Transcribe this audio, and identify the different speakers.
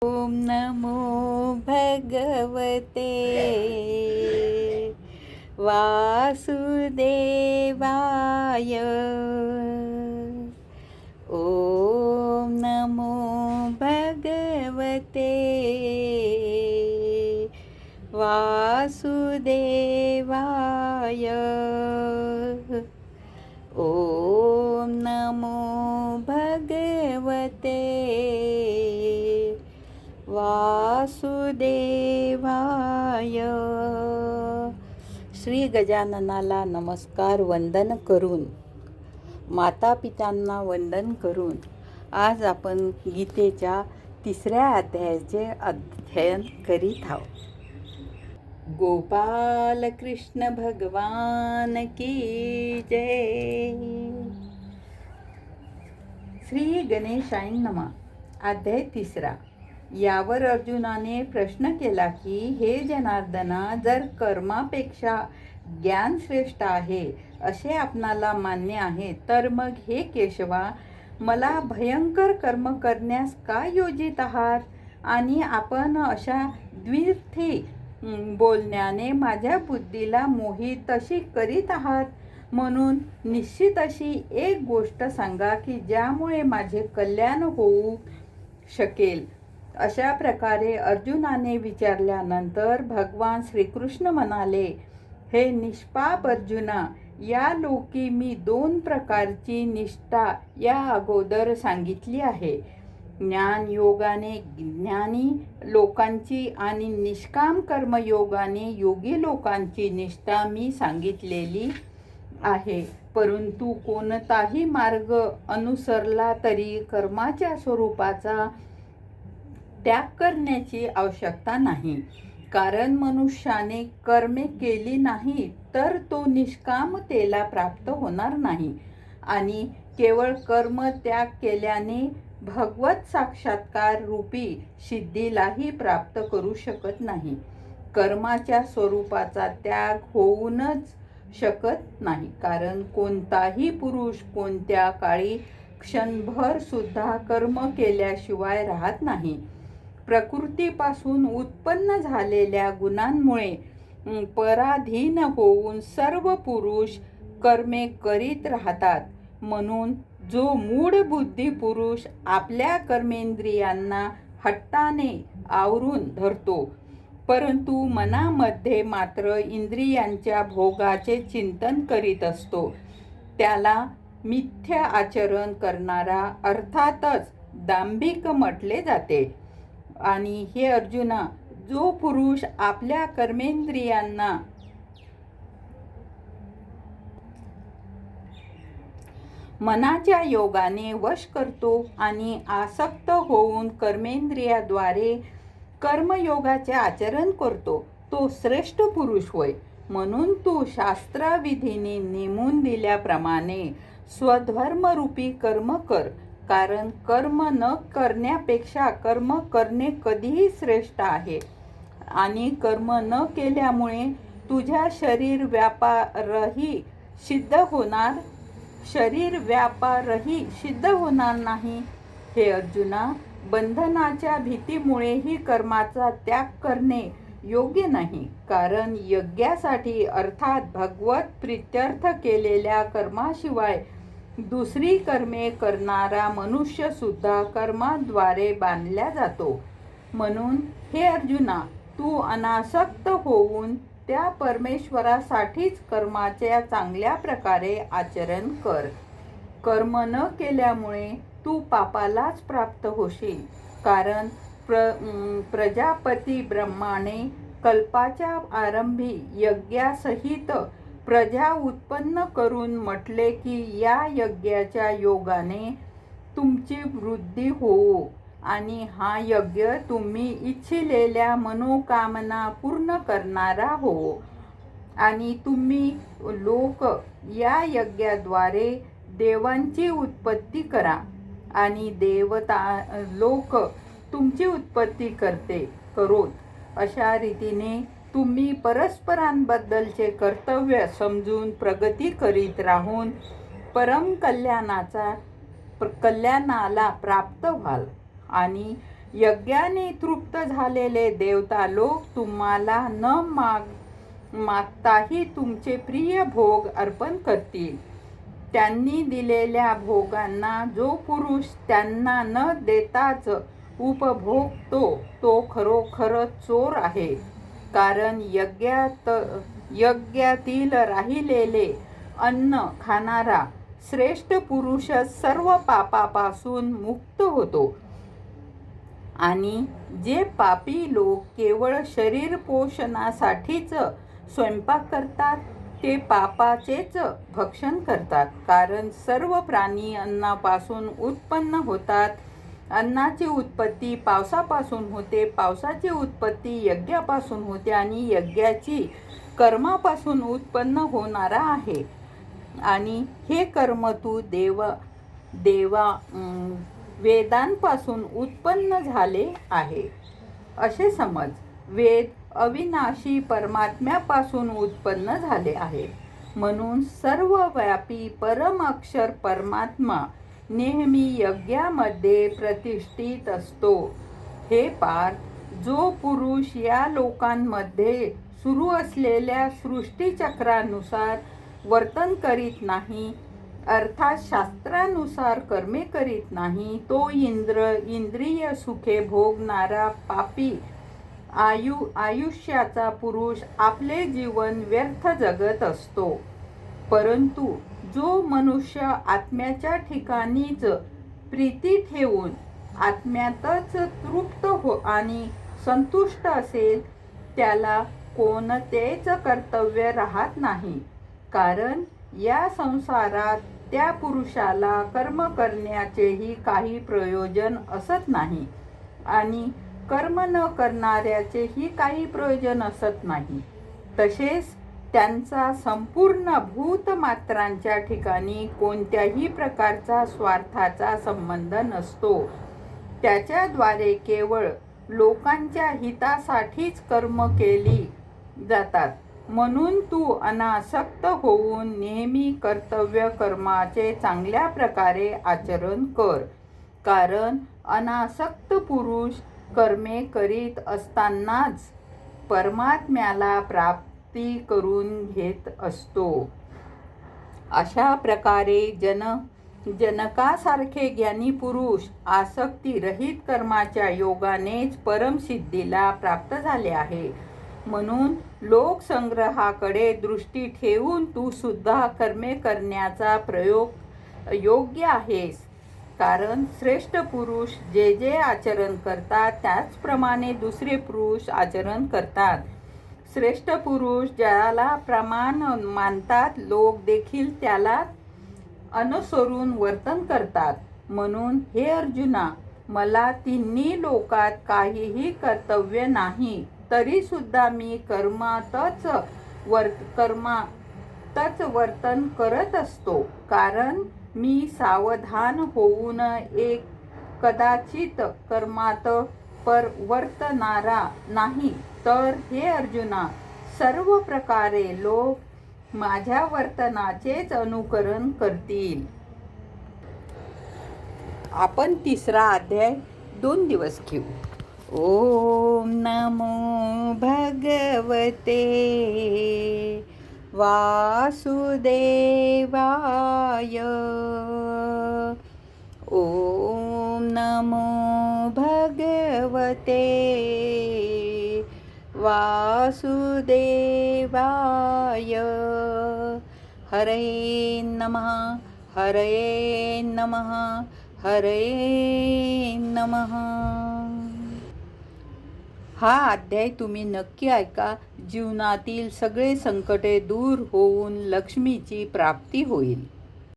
Speaker 1: ओम नमो भगवते वासुदेवाय। ओम नमो भगवते वासुदेवाय। ओम नमो भगवते वासुदेवाय। श्री गजाननाला नमस्कार वंदन करून, माता पित्यांना वंदन करून आज आपण गीतेच्या 3ऱ्या अध्यायाचे अध्ययन करीत आहोत. गोपाल कृष्ण भगवान की जय. श्री गणेशाय नमः. अध्याय 3. यावर अर्जुनाने प्रश्न केला की, हे जनार्दना, जर कर्मापेक्षा ज्ञान श्रेष्ठ आहे असे आपणाला मान्य आहे, तर मग हे केशवा, मला भयंकर कर्म करण्यास का योजित आहात? आणि आपण अशा द्विर्थी बोलण्याने माझ्या बुद्धीला मोहित तशी करीत आहात. म्हणून निश्चित अशी एक गोष्ट सांगा की ज्यामुळे माझे कल्याण होऊ शकेल. अशा प्रकारे अर्जुनाने विचारल्यानंतर भगवान श्रीकृष्ण म्हणाले, हे निष्पाप अर्जुना, या लोकी मी 2 प्रकारची निष्ठा या अगोदर सांगितली आहे. ज्ञान योगाने ज्ञानी लोकांची आणि निष्काम कर्मयोगाने योगी लोकांची निष्ठा मी सांगितलेली आहे. परंतु कोणताही मार्ग अनुसरला तरी कर्माच्या स्वरूपाचा त्याग करण्याची आवश्यकता नाही. कारण मनुष्याने कर्मे केली नाही तर तो निष्कामतेला प्राप्त होणार नाही, आणि केवळ कर्म त्याग केल्याने भगवत साक्षात्कार रूपी सिद्धीलाही प्राप्त करू शकत नाही. कर्माच्या स्वरूपाचा त्याग होऊनच शकत नाही, कारण कोणताही पुरुष कोणत्या काळी क्षणभर सुद्धा कर्म केल्याशिवाय राहत नाही. प्रकृतीपासून उत्पन्न झालेल्या गुणांमुळे पराधीन होऊन सर्व पुरुष कर्मे करीत राहतात. म्हणून जो मूढ बुद्धी पुरुष आपल्या कर्मेंद्रियांना हट्टाने आवरून धरतो, परंतु मनामध्ये मात्र इंद्रियांच्या भोगाचे चिंतन करीत असतो, त्याला मिथ्या आचरण करणारा अर्थातच दांभिक म्हटले जाते. आणि हे अर्जुना, जो पुरुष आपल्या कर्मेंद्रियांना मनाच्या योगाने वश करतो आणि आसक्त होऊन कर्मेंद्रियाद्वारे कर्मयोगाचे आचरण करतो, तो श्रेष्ठ पुरुष होय. म्हणून तू शास्त्रविधीने नेमून दिल्याप्रमाणे स्वधर्मरूपी कर्म कर. कारण कर्म न करण्यापेक्षा कर्म करणे कधीही श्रेष्ठ आहे. आणि कर्म न केल्यामुळे तुझ्या शरीर व्यापारही सिद्ध होणार नाही. हे अर्जुना, बंधनाच्या भीतीमुळेही कर्माचा त्याग करणे योग्य नाही. कारण यज्ञासाठी अर्थात भगवत प्रीत्यर्थ केलेल्या कर्माशिवाय दुसरी कर्मे करणारा मनुष्य सुद्धा कर्माद्वारे बांधल्या जातो. म्हणून हे अर्जुना, तू अनासक्त होऊन त्या परमेश्वरासाठीच कर्माच्या चांगल्या प्रकारे आचरण कर. कर्म न केल्यामुळे तू पापालाच प्राप्त होशील. कारण प्रजापती ब्रह्माने कल्पाच्या आरंभी यज्ञासहित प्रजा उत्पन्न करून म्हटले की, या यज्ञाच्या योगाने तुमची वृद्धी होवो, आणि हा यज्ञ तुम्ही इच्छिलेल्या मनोकामना पूर्ण करणारा होवो. आणि तुम्ही लोक या यज्ञाद्वारे देवांची उत्पत्ती करा, आणि देवता लोक तुमची उत्पत्ती करोत. अशा रीतीने तुम्ही परस्परांबद्दलचे कर्तव्य समजून प्रगती करीत राहून परम कल्याणाला प्राप्त व्हाल. आणि यज्ञाने तृप्त झालेले देवता लोक तुम्हाला न मागताही तुमचे प्रिय भोग अर्पण करतील. त्यांनी दिलेल्या भोगांना जो पुरुष त्यांना न देताच उपभोगतो तो खरोखर चोर आहे. कारण यज्ञातील राहिलेले अन्न खाणारा श्रेष्ठ पुरुषच सर्व पापापासून मुक्त होतो. आणि जे पापी लोक केवळ शरीर पोषणासाठीच स्वयंपाक करतात ते पापाचेच भक्षण करतात. कारण सर्व प्राणी अन्नापासून उत्पन्न होतात. अन्नाची उत्पत्ती पावसापासून होते, पावसाची उत्पत्ती यज्ञापासून होते आणि यज्ञाची कर्मापासून उत्पन्न होणारा आहे. आणि हे कर्म तू वेदांपासून उत्पन्न झाले आहे असे समज. वेद अविनाशी परमात्म्यापासून उत्पन्न झाले आहे. म्हणून सर्वव्यापी परम अक्षर परमात्मा नेहमी यज्ञामध्ये प्रतिष्ठित असतो. हे पार्थ, जो पुरुष या लोकांमध्ये सुरू असलेल्या सृष्टीचक्रानुसार वर्तन करीत नाही, अर्थात शास्त्रानुसार कर्मे करीत नाही, तो इंद्रिय सुखे भोगणारा पापी आयुष्याचा पुरुष आपले जीवन व्यर्थ जगत असतो. परंतु जो मनुष्य आत्म्याच्या ठिकाणीच प्रीती ठेवून आत्म्यातच तृप्त आणि संतुष्ट असेल त्याला कोणतेच कर्तव्य राहत नाही. कारण या संसारात त्या पुरुषाला कर्म करण्याचेही काही प्रयोजन असत नाही आणि कर्म न करणाऱ्याचेही काही प्रयोजन असत नाही. तसेच त्यांचा संपूर्ण भूतमात्रांच्या ठिकाणी कोणत्याही प्रकारचा स्वार्थाचा संबंध नसतो. त्याच्याद्वारे केवळ लोकांच्या हितासाठीच कर्म केली जातात. म्हणून तू अनासक्त होऊन नेहमी कर्तव्य कर्माचे चांगल्या प्रकारे आचरण कर. कारण अनासक्त पुरुष कर्मे करीत असतानाच परमात्म्याला प्राप्ती करून घेत असतो. अशा प्रकारे जनकासारखे ज्ञानी पुरुष आसक्तीरहित कर्माच्या योगानेच परमसिद्धीला प्राप्त झाले आहे. म्हणून लोकसंग्रहाकडे दृष्टी ठेवून तू सुद्धा कर्मे करण्याचा योग्य आहेस. कारण श्रेष्ठ पुरुष जे जे आचरण करतात त्याचप्रमाणे दुसरे पुरुष आचरण करतात. श्रेष्ठ पुरुष ज्याला प्रमाण मानतात लोक देखील त्याला अनुसरून वर्तन करतात. म्हणून हे अर्जुना, मला तिन्ही लोकात काहीही कर्तव्य नाही, तरी सुद्धा मी कर्मातच वर्तन करत असतो. कारण मी सावधान होऊन कदाचित कर्मात वर्तणारा नाही. तर हे अर्जुना, सर्व प्रकारे लोक माझ्या वर्तनाचेच अनुकरण करतील. आपण तिसरा अध्याय 2 दिवस घेऊ. ओम नमो भगवते वासुदेवाय. ओम नमो भगवते वासुदेवाय. हरे नमः, हरे नमः, हरे नमः. हा अध्याय तुम्ही नक्की ऐका. जीवनातील सगळे संकटे दूर होऊन लक्ष्मीची प्राप्ती होईल.